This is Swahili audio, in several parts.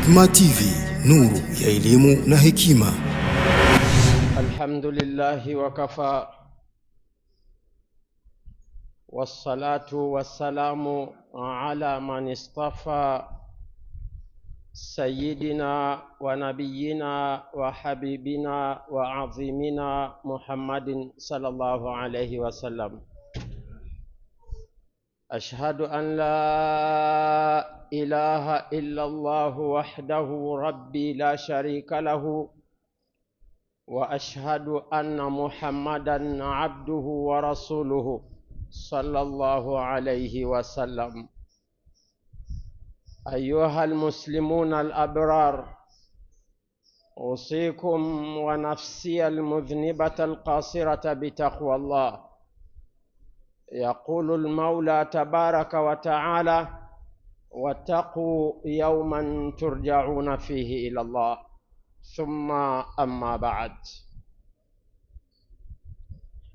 Hikma TV, nuru ya elimu na hekima. Alhamdulillahi wa kafa, wassalatu wassalamu ala man istafa, sayyidina wa nabiyina wa habibina wa azimina Muhammadin sallallahu alayhi wa sallam. Ashhadu an la ilaha illa Allah wahdahu rabbi la sharika lahu, wa ashhadu anna Muhammadan abduhu wa rasuluhu sallallahu alayhi wa sallam. أيها المسلمون الأبرار، أوصيكم ونفسي المذنبة القاصرة بتقوى الله. يقول المولى تبارك وتعالى: واتقوا يوما ترجعون فيه إلى الله، ثم أما بعد.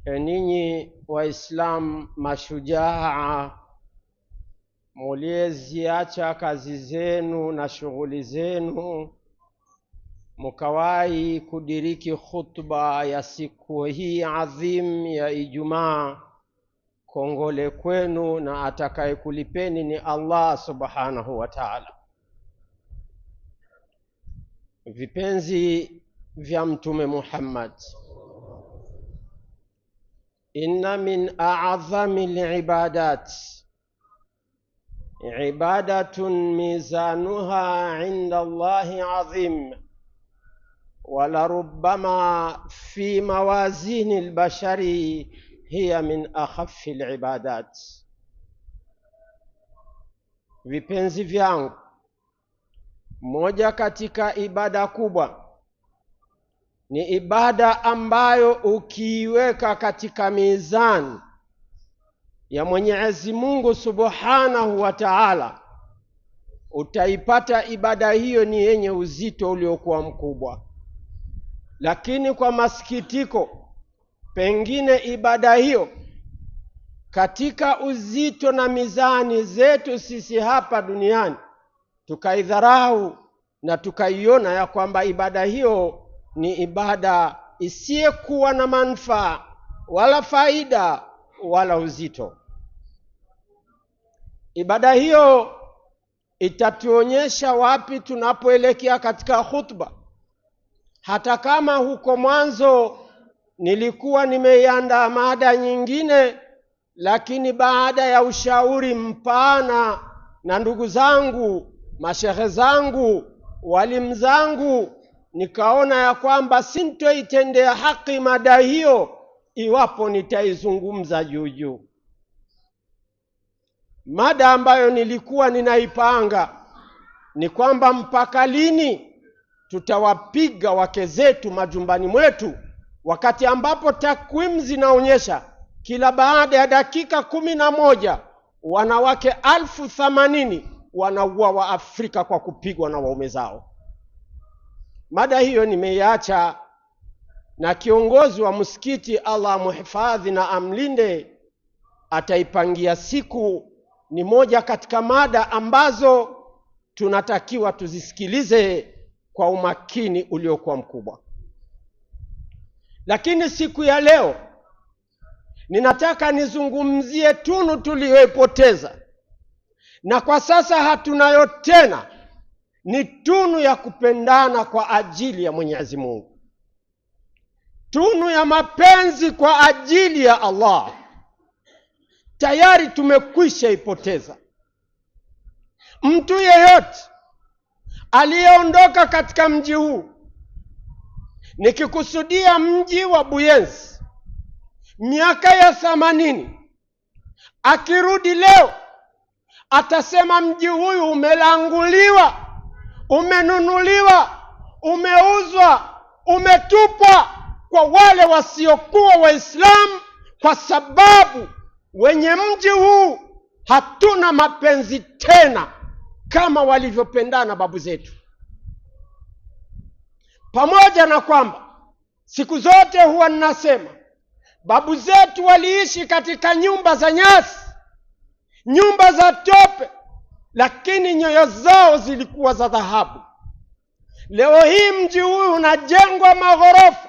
Ninyi Waislam mashujaa mulieziacha kazi zenu na shughuli zenu mukawai kudiriki khutba ya siku hii adhim ya Ijumaa, kongole kwenu, na atakayekulipeni ni Allah subhanahu wa ta'ala. Vipenzi vya Mtume Muhammad, inna min a'zami al-ibadat ibadatun mizanuha inda Allahi azim, walarubbama fi mawazini al-bashari hiya min akhaffi al-ibadat. Vipenzi vyangu, moja katika ibada kubwa ni ibada ambayo ukiiweka katika mizani ya Mwenyezi Mungu Subhanahu wa Ta'ala, utaipata ibada hiyo ni yenye uzito uliokuwa mkubwa. Lakini kwa masikitiko, pengine ibada hiyo katika uzito na mizani zetu sisi hapa duniani tukaidharau na tukaiona ya kwamba ibada hiyo ni ibada isiyekuwa na manufaa wala faida wala uzito. Ibada hiyo itatuonyesha wapi tunapoelekea katika khutba. Hata kama huko mwanzo nilikuwa nimeiandaa mada nyingine, lakini baada ya ushauri mpana na ndugu zangu, mashehe zangu, walimu zangu, nikaona ya kwamba sintoitendea haki mada hiyo iwapo nitaizungumza juu. Mada ambayo nilikuwa ninaipanga ni kwamba mpaka lini tutawapiga wake zetu majumbani mwetu, wakati ambapo takwimu zinaonyesha kila baada ya dakika 11 wanawake 80,000 wanauawa Afrika kwa kupigwa na waume zao. Mada hiyo nimeiacha, na kiongozi wa msikiti, Allah muhifadhi na amlinde, ataipangia siku. Ni moja katika mada ambazo tunatakiwa tuzisikilize kwa umakini uliokuwa mkubwa. Lakini siku ya leo ninataka nizungumzie tunu tuliyoipoteza, na kwa sasa hatunayo tena. Ni tunu ya kupendana kwa ajili ya Mwenyezi Mungu, tunu ya mapenzi kwa ajili ya Allah. Tayari tumekwisha ipoteza. Mtu yeyote aliyeondoka katika mji huu, nikikusudia mji wa Buyenzi, miaka ya 80, akirudi leo atasema mji huyu umelanguliwa, umenunuliwa, umeuzwa, umetupwa kwa wale wasiokuwa Waislamu, kwa sababu wenye mji huu hatuna mapenzi tena kama walivyopendana babu zetu. Pamoja na kwamba siku zote huwa ninasema babu zetu waliishi katika nyumba za nyasi, nyumba za tope, lakini nyoyo zao zilikuwa za dhahabu. Leo hii mji huu unajengwa maghorofa,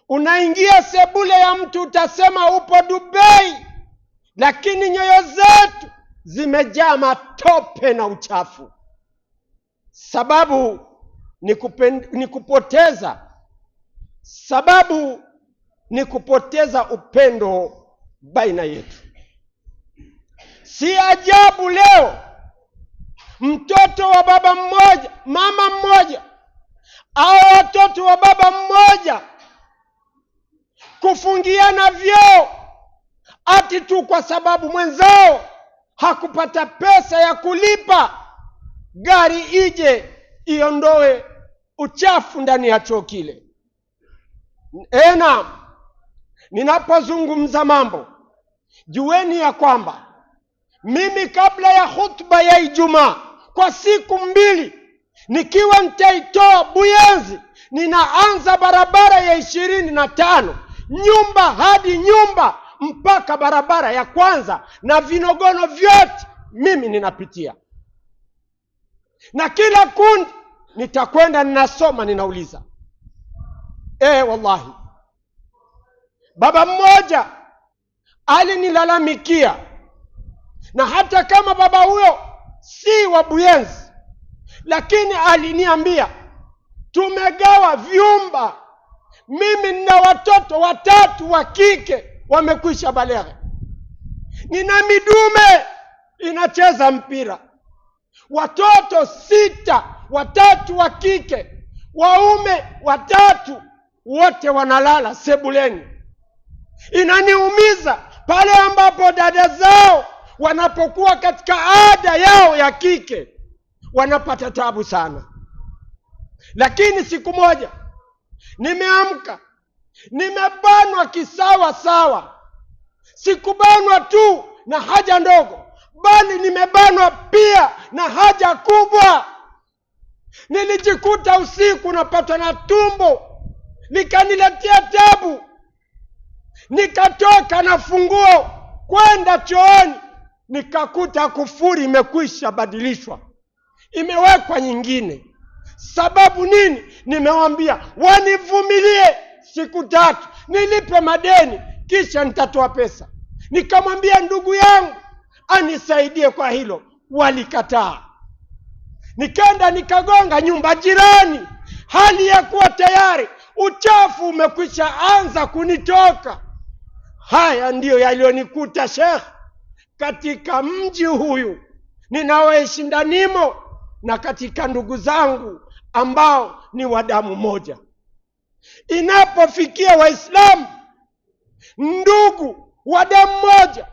unaingia sebule ya mtu utasema upo Dubai, lakini nyoyo zetu zimejaa matope na uchafu. Sababu ni kupoteza, sababu ni kupoteza upendo baina yetu. Si ajabu leo mtoto wa baba mmoja, mama mmoja, au watoto wa baba mmoja kufungiana vyoo ati tu kwa sababu mwenzao hakupata pesa ya kulipa gari ije iondoe uchafu ndani ya choo kile. Ninapozungumza mambo, jueni ya kwamba mimi kabla ya khutba ya Ijumaa kwa siku 2 nikiwa nitaitoa Buyenzi, ninaanza barabara ya 25 nyumba hadi nyumba mpaka barabara ya kwanza, na vinogono vyote mimi ninapitia, na kila kundi nitakwenda ninasoma, ninauliza. Wallahi, baba mmoja alinilalamikia, na hata kama baba huyo si wa Buyenzi, lakini aliniambia tumegawa vyumba, mimi nina watoto 3 wa kike wamekwisha baleghe, nina midume inacheza mpira, watoto 6, 3 wa kike, waume 3, wote wanalala sebuleni. Inaniumiza pale ambapo dada zao wanapokuwa katika ada yao ya kike, wanapata tabu sana. Lakini siku moja nimeamka, nimebanwa kisawa sawa. Sikubanwa tu na haja ndogo, bali nimebanwa pia na haja kubwa. Nilijikuta usiku napatwa na tumbo likaniletea tabu, nikatoka na funguo kwenda chooni, nikakuta kufuri imekwisha badilishwa, imewekwa nyingine. Sababu nini? Nimewambia wanivumilie siku 3 nilipe madeni, kisha nitatoa pesa. Nikamwambia ndugu yangu anisaidie kwa hilo, walikataa. Nikaenda nikagonga nyumba jirani, hali ya kuwa tayari uchafu umekwisha anza kunitoka. Haya ndiyo yalionikuta Sheikh katika mji huyu ninaoishi ndanimo, na katika ndugu zangu ambao ni wa damu moja. Inapofikia Waislamu ndugu wa damu moja,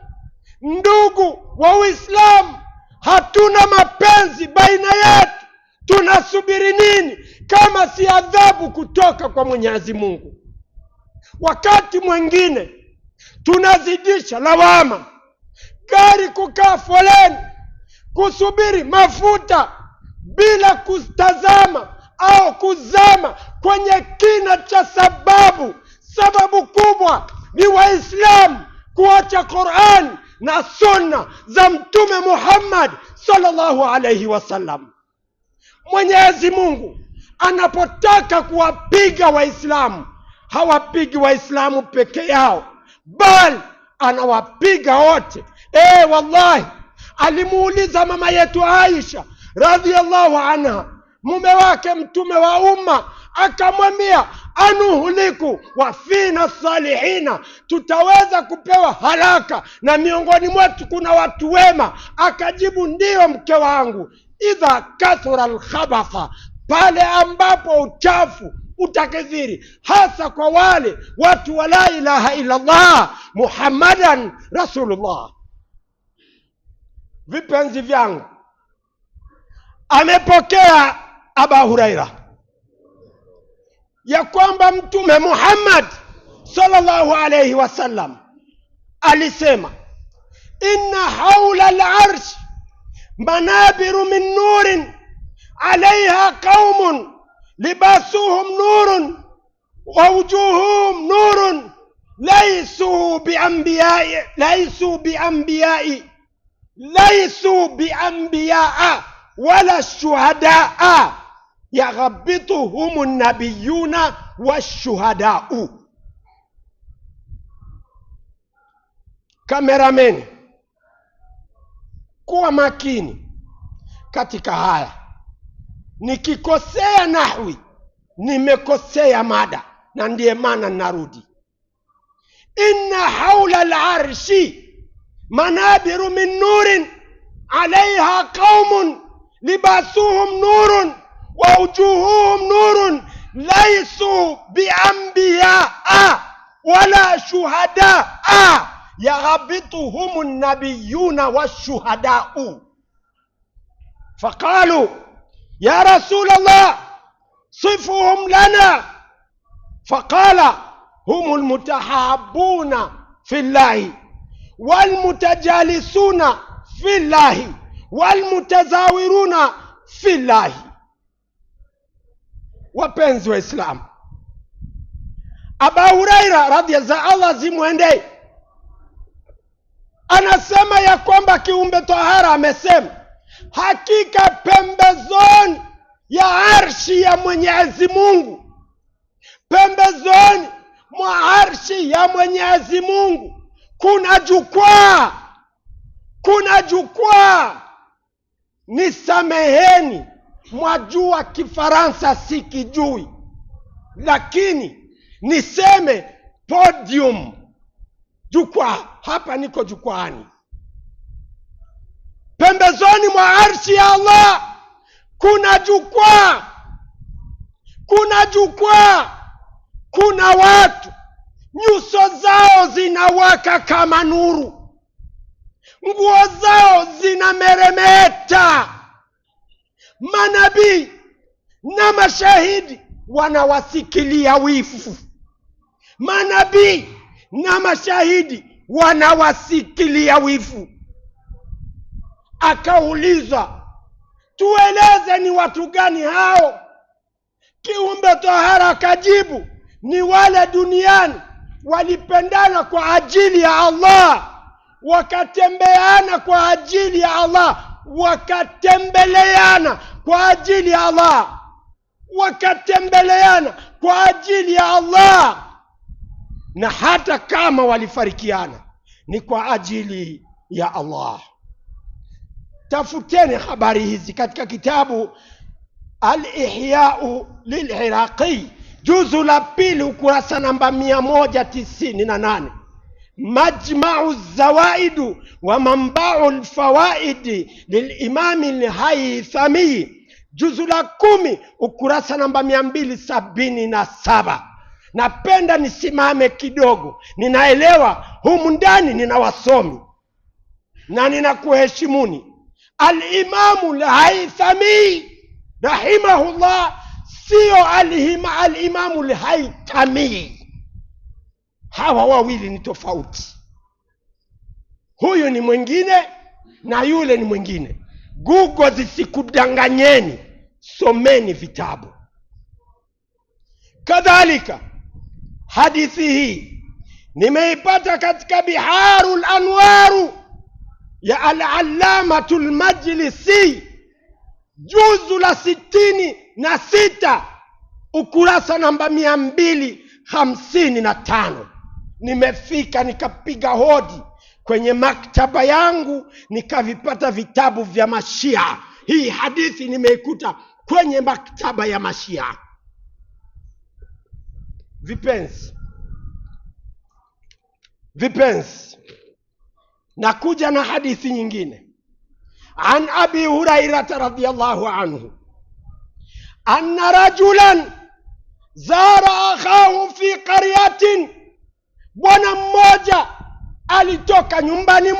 ndugu wa Uislamu, hatuna mapenzi baina yetu, tunasubiri nini kama si adhabu kutoka kwa Mwenyezi Mungu? Wakati mwingine tunazidisha lawama, gari kukaa foleni kusubiri mafuta bila kutazama au kuzama kwenye kina cha sababu. Sababu kubwa ni Waislamu kuacha Qur'an na sunna za Mtume Muhammad sallallahu alayhi wasallam. Mwenyezi Mungu anapotaka kuwapiga Waislamu, hawapigi Waislamu peke yao, bali anawapiga wote. Wallahi, alimuuliza mama yetu Aisha radhiallahu anha mume wake mtume wa umma, akamwambia anuhuliku wa fina salihina, tutaweza kupewa haraka na miongoni mwetu kuna watu wema? Akajibu, ndiyo mke wangu, idha kathura alkhabatha, pale ambapo uchafu utakithiri, hasa kwa wale watu wa la ilaha illa Allah Muhammadan Rasulullah. Vipenzi vyangu, amepokea Aba Huraira ya kwamba Mtume Muhammad sallallahu alayhi wasallam alisema, inna hawla al-arsh manabiru min nurin alayha qaumun libasuhum nurun wa wujuhuhum nurun laysu bianbiya'a wala shuhadaa yaghabituhumu nabiyuna washuhadau. Kameramen, kuwa makini katika haya. Nikikosea nahwi, nimekosea mada, na ndiye maana narudi. Inna hawla al-arshi manabiru min nurin alaiha qaumun libasuhum nurun wa wujuhuhum nurun laysu bianbiyaa wala shuhadaa yaghabituhum an-nabiyuna wash-shuhadau. Faqalu ya Rasul Allah صفهم لنا. فقال هم المتحابون في الله والمتجالسون في الله والمتزاورون في الله. Wapenzi wa Islam, Abu Huraira radhiyallahu Allah zimwendee anasema ya kwamba kiumbe tahara amesema, hakika pembezoni ya arshi ya Mwenyezi Mungu, pembezoni mwa arshi ya Mwenyezi Mungu kuna jukwaa, kuna jukwaa. Nisameheni, mwajua Kifaransa sikijui, lakini niseme podium, jukwaa. Hapa niko jukwaani. Pembezoni mwa arshi ya Allah kuna jukwaa, kuna jukwaa. Kuna watu nyuso zao zinawaka kama nuru, nguo zao zinameremeta. Manabii na mashahidi wanawasikilia wifu, manabii na mashahidi wanawasikilia wifu. Akaulizwa, tueleze ni watu gani hao? Kiumbe tahara akajibu, ni wale duniani walipendana kwa ajili ya Allah, wakatembeana kwa ajili ya Allah, wakatembeleana kwa ajili ya Allah, wakatembeleana kwa ajili ya Allah, na hata kama walifarikiana ni kwa ajili ya Allah. Tafuteni habari hizi katika kitabu Al-Ihya'u lil-Iraqi, juzu la pili, ukurasa namba 198. Majma'u az-Zawaid wa Manba'u al-Fawaid lil-Imam al-Haythami, juzu la 10, ukurasa namba 277. Napenda nisimame kidogo, ninaelewa humu ndani nina wasomi na ninakuheshimuni. Al-Imam al-Haythami rahimahullah, sio al-Imam al-Haytami. Hawa wawili ni tofauti. Huyu ni mwingine na yule ni mwingine. Google zisikudanganyeni, someni vitabu. Kadhalika hadithi hii nimeipata katika Biharul Anwaru ya Al-Allamatul Majlisi, juzu la 66, ukurasa namba 255. Nimefika nikapiga hodi kwenye maktaba yangu, nikavipata vitabu vya Mashia. Hii hadithi nimeikuta kwenye maktaba ya Mashia. Vipenzi, nakuja na hadithi nyingine. An Abi Hurairah radhiyallahu anhu anna rajulan zara akhahu fi qaryatin, bwana mmoja alitoka nyumbani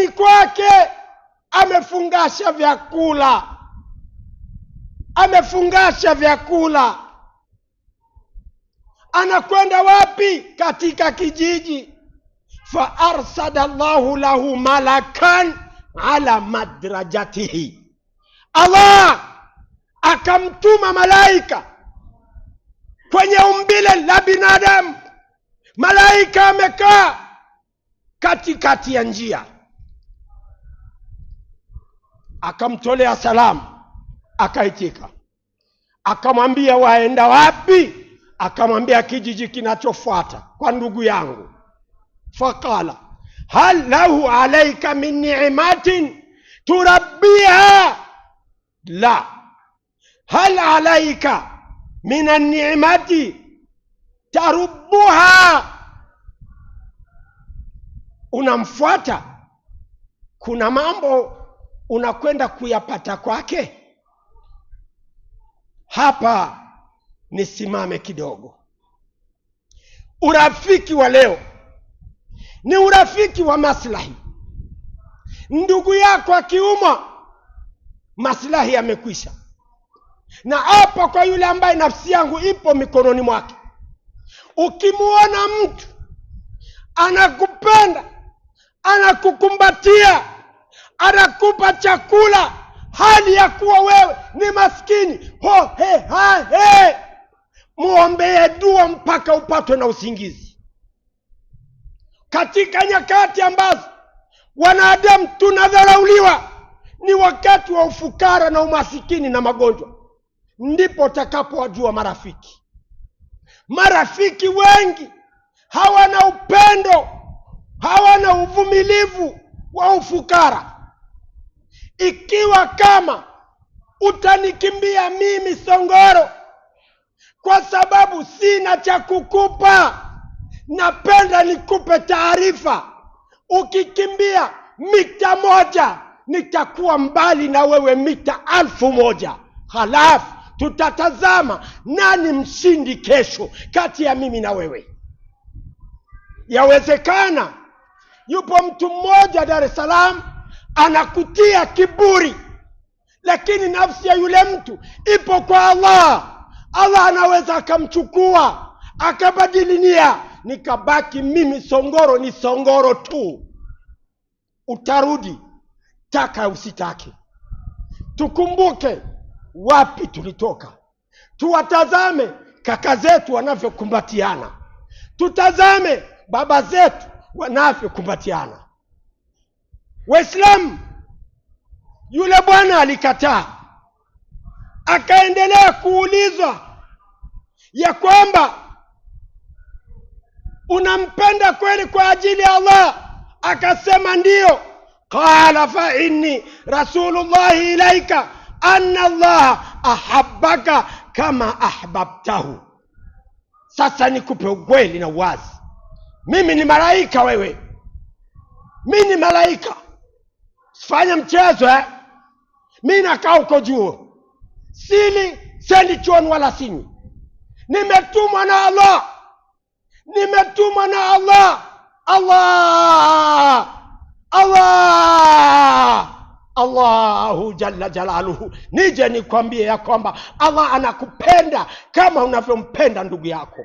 kwake, amefungasha vyakula, anakwenda wapi? Katika kijiji. Fa arsada Allahu lahu malakan ala madrajatihi, Allah akamtuma malaika kwenye umbile la binadamu. Malaika amekaa katikati ya njia, akamtolea salamu. Akaitika. Akamwambia, waenda wapi? Akamwambia, kijiji kinachofuata kwa ndugu yangu. Faqala hal lahu alayka min ni'matin turabbiha? La. Hal alayka min an-ni'mati tarubbuha? Unamfuata, kuna mambo unakwenda kuyapata kwake. Hapa nisimame kidogo. Urafiki wa leo ni urafiki wa maslahi. Ndugu yako akiumwa, maslahi yamekwisha. Na hapa kwa yule ambaye nafsi yangu ipo mikononi mwake, ukimuona mtu anakupenda, anakukumbatia, anakupa chakula, hali ya kuwa wewe ni maskini, muombee dua mpaka upatwe na usingizi. Katika nyakati ambazo wanadamu tunadharauliwa, ni wakati wa ufukara na umasikini na magonjwa, ndipo utakapowajua marafiki. Marafiki wengi hawana upendo, hawana uvumilivu wa ufukara. Ikiwa kama utanikimbia mimi Songoro kwa sababu sina cha kukupa, napenda nikupe taarifa. Ukikimbia mita 1, nitakuwa mbali na wewe mita 1000. Halafu tutatazama nani mshindi kesho kati ya mimi na wewe. Yawezekana yupo mtu mmoja Dar es Salaam anakutia kiburi, lakini nafsi ya yule mtu ipo kwa Allah. Allah anaweza akamchukua akabadili nia, nikabaki mimi Songoro ni Songoro tu. Utarudi taka usitake. Tukumbuke wapi tulitoka. Tuwatazame kaka zetu wanavyokumbatiana. Tutazame baba zetu wanavyokumbatiana. Waislamu, yule bwana alikataa, akaendelea kuulizwa ya kwamba unampenda kweli kwa ajili ya Allah? Akasema ndiyo. Qala fa inni rasulullahi ilaika anna Allah ahabbaka kama ahbabtahu. Sasa nikupe ukweli na uwazi, mimi ni malaika wewe, mimi ni malaika. Sifanya mchezo mimi nakaa uko juu, sendi chuoni wala sini. Nimetumwa na Allah, nimetumwa na Allah. Allahu jalla jalaluhu, nije nikwambie ya kwamba Allah anakupenda kama unavyompenda ndugu yako.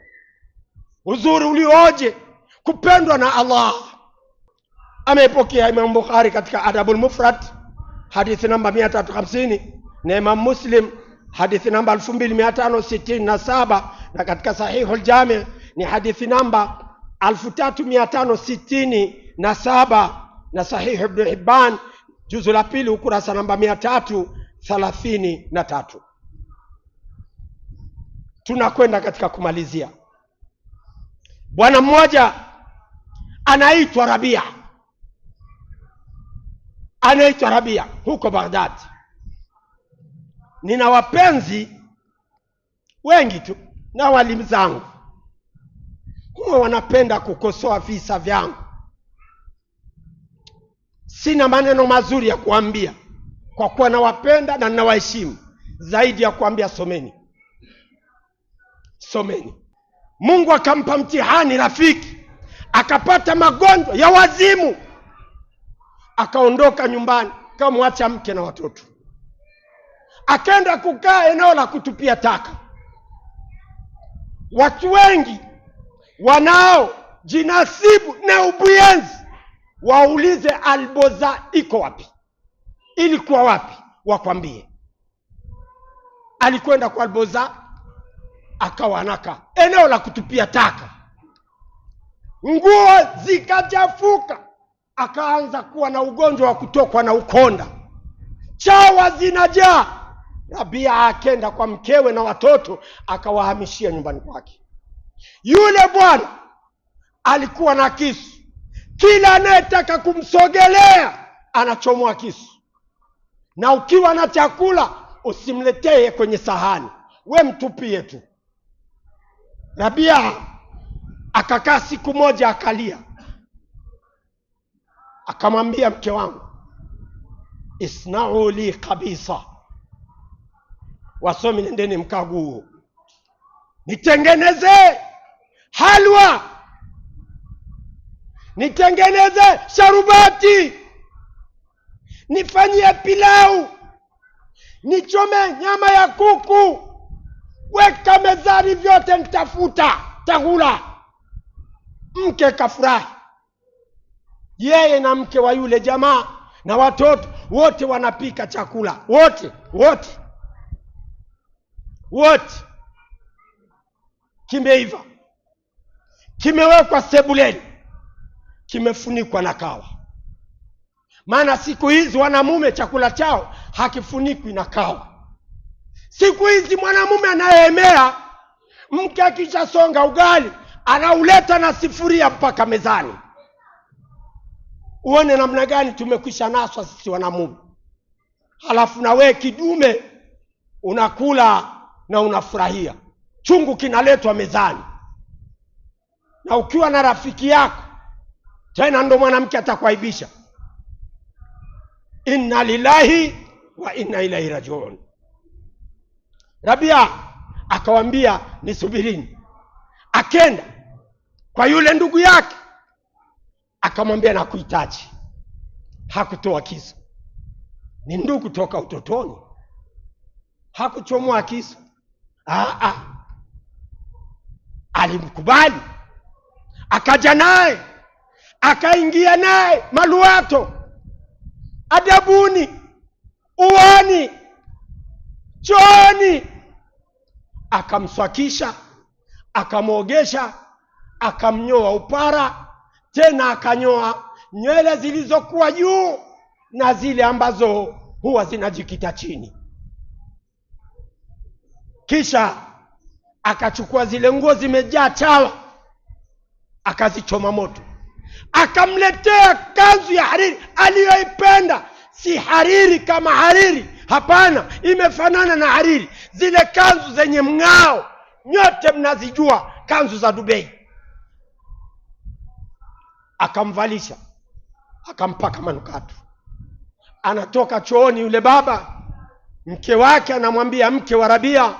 Uzuri ulioje kupendwa na Allah. Amepokea Imam Bukhari katika Adabul Mufrad hadithi namba 350, na Imam Muslim hadithi namba 2567, na katika Sahihul Jami' ni hadithi namba 3567, na Sahih Ibn Hibban juzu la pili ukurasa namba 333. Tunakwenda katika kumalizia. Bwana mmoja anaitwa Rabia, huko Baghdad. Nina wapenzi wengi tu na walimu zangu, huwa wanapenda kukosoa visa vyangu. Sina maneno mazuri ya kuambia, kwa kuwa nawapenda na ninawaheshimu, zaidi ya kuambia someni. Mungu akampa mtihani rafiki, akapata magonjwa ya wazimu, akaondoka nyumbani, kamwacha mke na watoto, akaenda kukaa eneo la kutupia taka. Watu wengi wanao jinasibu na ubuyenzi waulize Alboza iko wapi, ilikuwa wapi, wakwambie. Alikwenda kwa Alboza, akawa anaka eneo la kutupia taka, nguo zikachafuka, akaanza kuwa na ugonjwa wa kutokwa na ukonda, chawa zinajaa, Rabia akenda kwa mkewe na watoto, akawahamishia nyumbani kwake. Yule bwana alikuwa na kisu, kila anayetaka kumsogelea anachomoa kisu. Na ukiwa na chakula usimletee kwenye sahani, we mtupie tu. Rabia akakaa siku moja akalia, akamwambia mke wangu, isna'u li qabisa, wasomi nendeni mkaguo, nitengeneze halwa, nitengeneze sharubati, nifanyie pilau, nichome nyama ya kuku, weka mezani, vyote nitafuta, takula. Mke kafurahi, yeye na mke wa yule jamaa na watoto wote wanapika chakula, wote kimeiva, kimewekwa sebuleni, kimefunikwa na kawa. Maana siku hizi wanamume chakula chao hakifunikwi na kawa. Siku hizi mwanamume anayeemea, mke akishasonga ugali anauleta na sifuria mpaka mezani. Uone namna gani tumekwisha naswa sisi wanamume. Halafu na wewe kidume unakula na unafurahia, chungu kinaletwa mezani. Na ukiwa na rafiki yako tena ndo mwanamke atakuaibisha. Inna lillahi wa inna ilaihi rajiun. Rabia akawambia nisubirini. Akenda kwa yule ndugu yake, akamwambia nakuhitaji. Hakutoa kisu, ni ndugu toka utotoni, hakuchomoa kisu. Alimkubali, akaja naye, akaingia naye maluato, adabuni, uani, chooni, akamswakisha, akamwogesha, akamnyoa upara, tena akanyoa nywele zilizokuwa juu na zile ambazo huwa zinajikita chini. Kisha akachukua zile nguo zimejaa chawa, akazichoma moto, akamletea kanzu ya hariri aliyoipenda. Si hariri kama hariri, hapana, imefanana na hariri, zile kanzu zenye mng'ao, nyote mnazijua, kanzu za Dubai. Akamvalisha, akampaka manukato. Anatoka chooni yule baba, mke wake anamwambia, mke wa Rabia,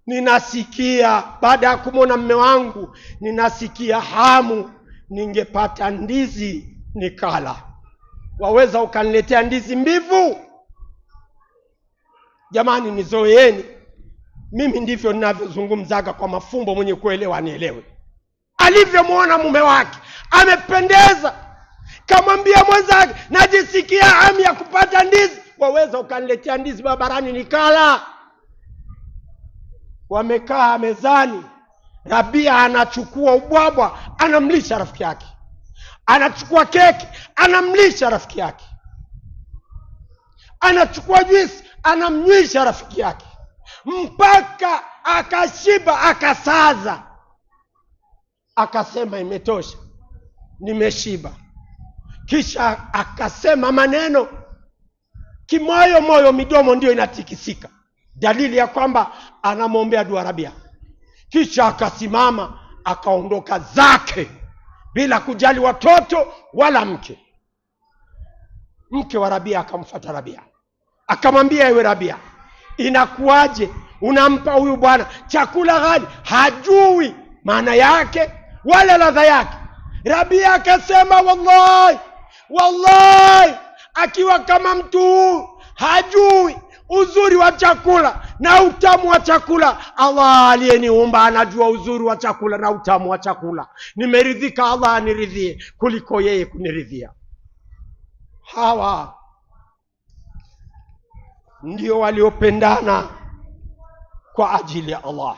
ninasikia baada ya kumwona mume wangu, ninasikia hamu, ningepata ndizi nikala. Waweza ukaniletea ndizi mbivu? Jamani, nizoeeni, mimi ndivyo ninavyozungumzaga kwa mafumbo, mwenye kuelewa anielewe. Alivyomwona mume wake amependeza, kamwambia mwenzake, najisikia hamu ya kupata ndizi, waweza ukaniletea ndizi barabarani nikala. Wamekaa mezani, Rabia anachukua ubwabwa anamlisha rafiki yake, anachukua keki anamlisha rafiki yake, anachukua juisi anamnywisha rafiki yake, mpaka akashiba, akasaza, akasema imetosha, nimeshiba. Kisha akasema maneno kimoyo moyo, midomo ndio inatikisika, dalili ya kwamba anamwombea dua Rabia. Kisha akasimama akaondoka zake bila kujali watoto wala mke. Mke wa Rabia akamfuata Rabia, akamwambia, ewe Rabia, inakuaje unampa huyu bwana chakula ghali, hajui maana yake wala ladha yake? Rabia akasema, wallahi, akiwa kama mtu hajui uzuri wa chakula na utamu wa chakula, Allah aliyeniumba anajua uzuri wa chakula na utamu wa chakula. Nimeridhika Allah aniridhie kuliko yeye kuniridhia. Hawa ndio waliopendana kwa ajili ya Allah.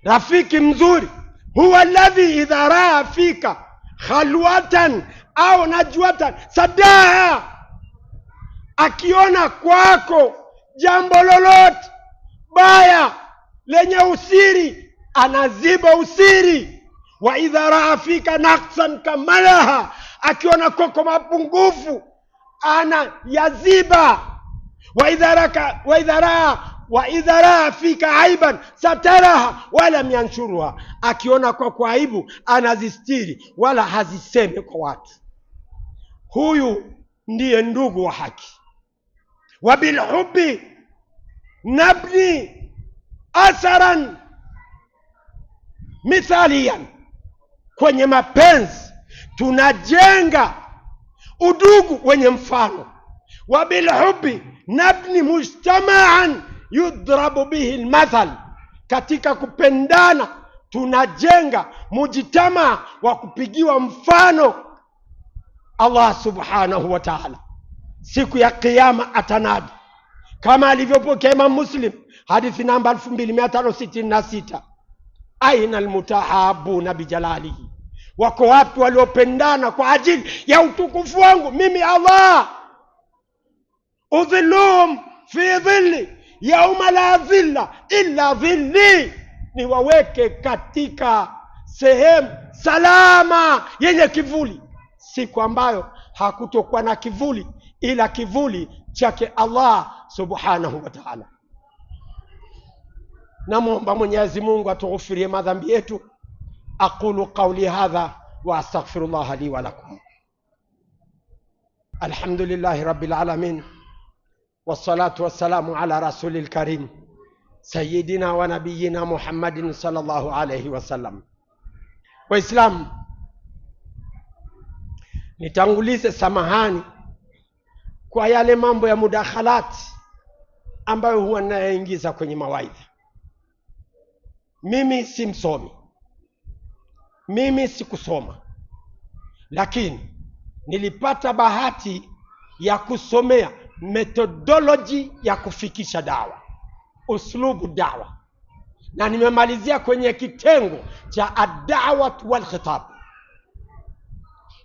Rafiki mzuri huwa alladhi idha raa fika khalwatan au najwatan sadaha, akiona kwako jambo lolote baya lenye usiri, anaziba usiri. Wa idha raa fika naqsan kamalaha, akiona kwako mapungufu ana yaziba. Wa idha raa fika aiban sataraha wala mianshuruha, akiona kwako aibu anazistiri wala haziseme kwa watu. Huyu ndiye ndugu wa haki. Wa bilhubbi nabni atharan mithaliyan, kwenye mapenzi tunajenga udugu wenye mfano. Wa bilhubbi nabni mujtama'an yudrabu bihi almathal, katika kupendana tunajenga mujtama wa kupigiwa mfano. Allah subhanahu wa ta'ala siku ya kiyama atanadi, kama alivyopokea Imam Muslim hadithi namba 2566, aina almutahabuna bijalalihi, wako wapi waliopendana kwa ajili ya utukufu wangu mimi Allah? Udhilluhum fi dhilli yauma la dhilla illa dhilli, ni waweke katika sehemu salama yenye kivuli, siku ambayo hakutokuwa na kivuli ila kivuli chake Allah subhanahu wa ta'ala. Namuomba Mwenyezi Mungu atughufirie madhambi yetu. Aqulu qawli hadha wa astaghfirullah li wa lakum. Alhamdulillahi rabbil alamin, wassalatu wassalamu ala rasulil karim sayyidina wa nabiyyina Muhammadin sallallahu alayhi wasallam. Waislamu, nitangulize samahani kwa yale mambo ya mudakhalati ambayo huwa nayaingiza kwenye mawaidha. Mimi si msomi, mimi sikusoma, lakini nilipata bahati ya kusomea methodology ya kufikisha dawa, uslubu dawa, na nimemalizia kwenye kitengo cha ad-da'wat wal khitab.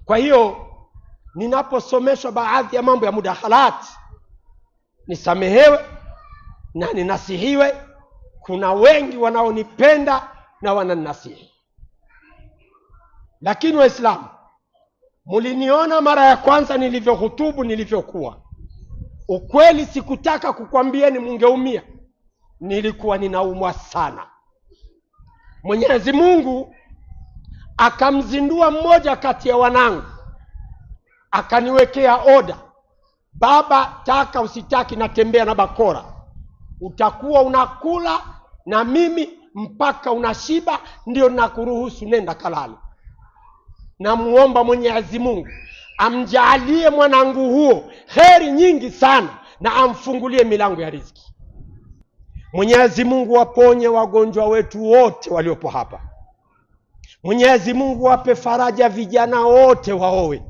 Kwa hiyo ninaposomeshwa baadhi ya mambo ya mudakhalati nisamehewe na ninasihiwe. Kuna wengi wanaonipenda na wananasihi. Lakini Waislamu, muliniona mara ya kwanza nilivyohutubu, nilivyokuwa, ukweli sikutaka kukwambieni mungeumia. Nilikuwa ninaumwa sana. Mwenyezi Mungu akamzindua mmoja kati ya wanangu, akaniwekea oda, baba, taka usitaki natembea na bakora, utakuwa unakula na mimi mpaka unashiba, ndio nakuruhusu nenda kalala. Na muomba Mwenyezi Mungu amjaalie mwanangu huo kheri nyingi sana na amfungulie milango ya riziki. Mwenyezi Mungu waponye wagonjwa wetu wote waliopo hapa. Mwenyezi Mungu wape faraja vijana wote waowe.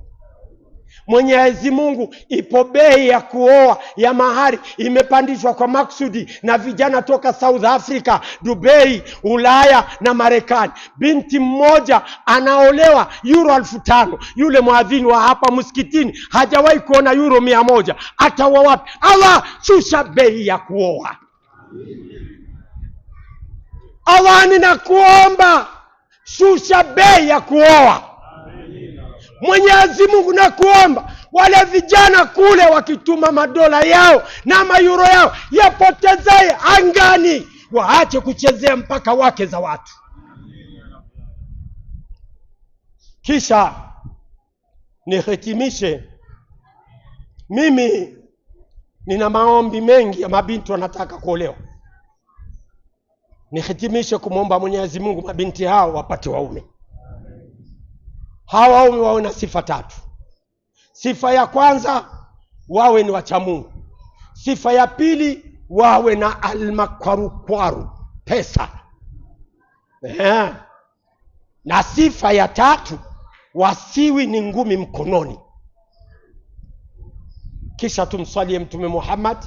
Mwenyezi Mungu ipo bei ya kuoa ya mahari imepandishwa kwa maksudi na vijana toka South Africa, Dubai, Ulaya na Marekani. Binti mmoja anaolewa euro 5,000. Yule muadhini wa hapa msikitini hajawahi kuona euro 100. Ataoa wapi? Allah, shusha bei ya kuoa. Allah, ninakuomba shusha bei ya kuoa. Mwenyezi Mungu nakuomba wale vijana kule wakituma madola yao na mayuro yao yapotezee angani, waache kuchezea mpaka wake za watu. Kisha nihitimishe, mimi nina maombi mengi ya mabinti wanataka kuolewa. Nihitimishe kumwomba Mwenyezi Mungu mabinti hao wapate waume. Hawa waume wawe na sifa 3. Sifa ya kwanza, wawe ni wacha Mungu. Sifa ya pili, wawe na almakwarukwaru, pesa. Na sifa ya 3, wasiwi ni ngumi mkononi. Kisha tumswalie Mtume Muhammad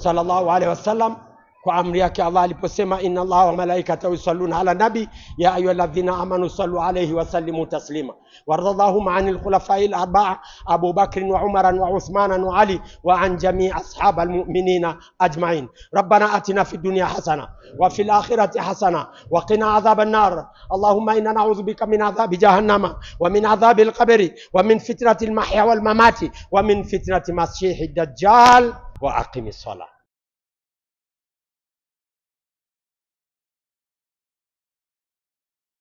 sallallahu alaihi wasallam. kwa amri yake Allah aliposema inna Allaha wa malaikatahu yusalluna ala nabi ya ayyuhalladhina amanu sallu alayhi wa sallimu taslima. Waradhahum anil khulafa'il arba'a Abu Bakr wa Umar wa Uthman wa Ali wa an jami' ashabal mu'minina ajma'in. Rabbana atina fid dunya hasana wa fil akhirati hasana wa qina adhaban nar. Allahumma inna na'udhu bika min adhabi jahannama wa min adhabil qabri wa min fitnatil mahya wal mamati wa min fitnati masiihid dajjal wa aqimis salah.